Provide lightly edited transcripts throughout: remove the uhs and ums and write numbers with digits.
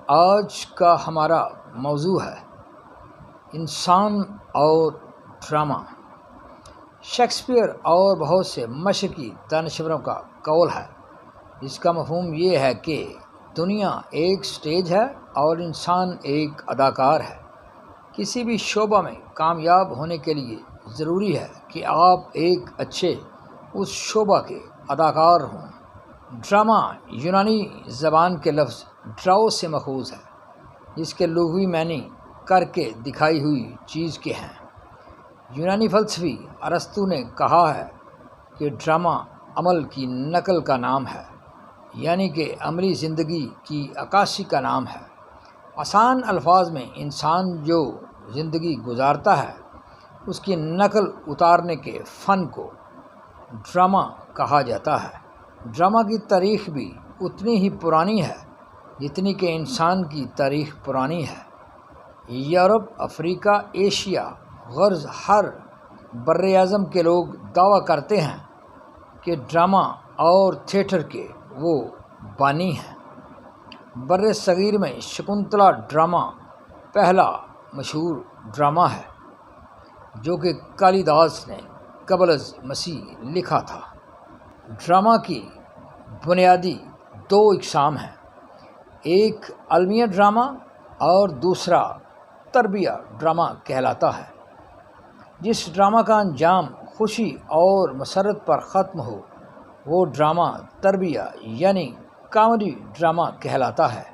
آج کا ہمارا موضوع ہے انسان اور ڈرامہ۔ شیکسپیئر اور بہت سے مشرقی دانشوروں کا قول ہے، جس کا مفہوم یہ ہے کہ دنیا ایک سٹیج ہے اور انسان ایک اداکار ہے۔ کسی بھی شعبہ میں کامیاب ہونے کے لیے ضروری ہے کہ آپ ایک اچھے اس شعبہ کے اداکار ہوں۔ ڈرامہ یونانی زبان کے لفظ ڈراؤ سے ماخوذ ہے، جس کے لغوی معنی کر کے دکھائی ہوئی چیز کے ہیں۔ یونانی فلسفی ارسطو نے کہا ہے کہ ڈرامہ عمل کی نقل کا نام ہے، یعنی کہ عملی زندگی کی عکاسی کا نام ہے۔ آسان الفاظ میں انسان جو زندگی گزارتا ہے اس کی نقل اتارنے کے فن کو ڈرامہ کہا جاتا ہے۔ ڈرامہ کی تاریخ بھی اتنی ہی پرانی ہے جتنی کہ انسان کی تاریخ پرانی ہے۔ یورپ، افریقہ، ایشیا غرض ہر براعظم کے لوگ دعویٰ کرتے ہیں کہ ڈرامہ اور تھیٹر کے وہ بانی ہیں۔ بر صغیر میں شکنتلا ڈرامہ پہلا مشہور ڈرامہ ہے جو کہ کالی داس نے قبل از مسیح لکھا تھا۔ ڈرامہ کی بنیادی دو اقسام ہیں، ایک المیہ ڈرامہ اور دوسرا تربیہ ڈرامہ کہلاتا ہے۔ جس ڈرامہ کا انجام خوشی اور مسرت پر ختم ہو وہ ڈرامہ تربیہ یعنی کامیڈی ڈرامہ کہلاتا ہے۔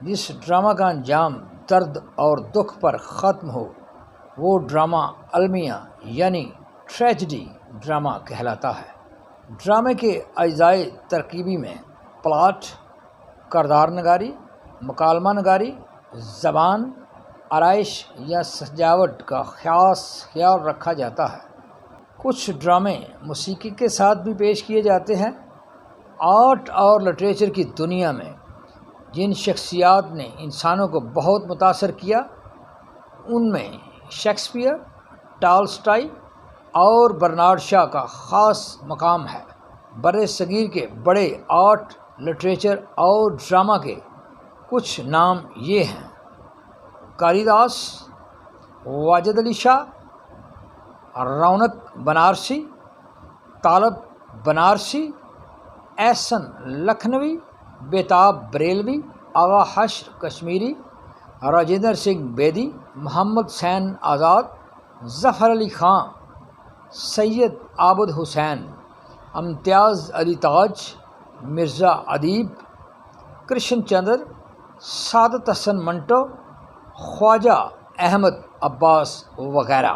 جس ڈرامہ کا انجام درد اور دکھ پر ختم ہو وہ ڈرامہ المیہ یعنی ٹریجڈی ڈرامہ کہلاتا ہے۔ ڈرامے کے اجزائے ترکیبی میں پلاٹ، کردار نگاری، مکالمہ نگاری، زبان، آرائش یا سجاوٹ کا خاص خیال رکھا جاتا ہے۔ کچھ ڈرامے موسیقی کے ساتھ بھی پیش کیے جاتے ہیں۔ آرٹ اور لٹریچر کی دنیا میں جن شخصیات نے انسانوں کو بہت متاثر کیا ان میں شیکسپیئر، ٹالسٹائی اور برنارڈ شاہ کا خاص مقام ہے۔ بر صغیر کے بڑے آرٹ، لٹریچر اور ڈرامہ کے کچھ نام یہ ہیں: کالی داس، واجد علی شاہ، رونق بنارسی، طالب بنارسی، احسن لکھنوی، بیتاب بریلوی، آغا حشر کشمیری، راجندر سنگھ بیدی، محمد حسین آزاد، ظفر علی خان، سید عابد حسین، امتیاز علی تاج، مرزا ادیب، کرشن چندر، سعادت حسن منٹو، خواجہ احمد عباس وغیرہ۔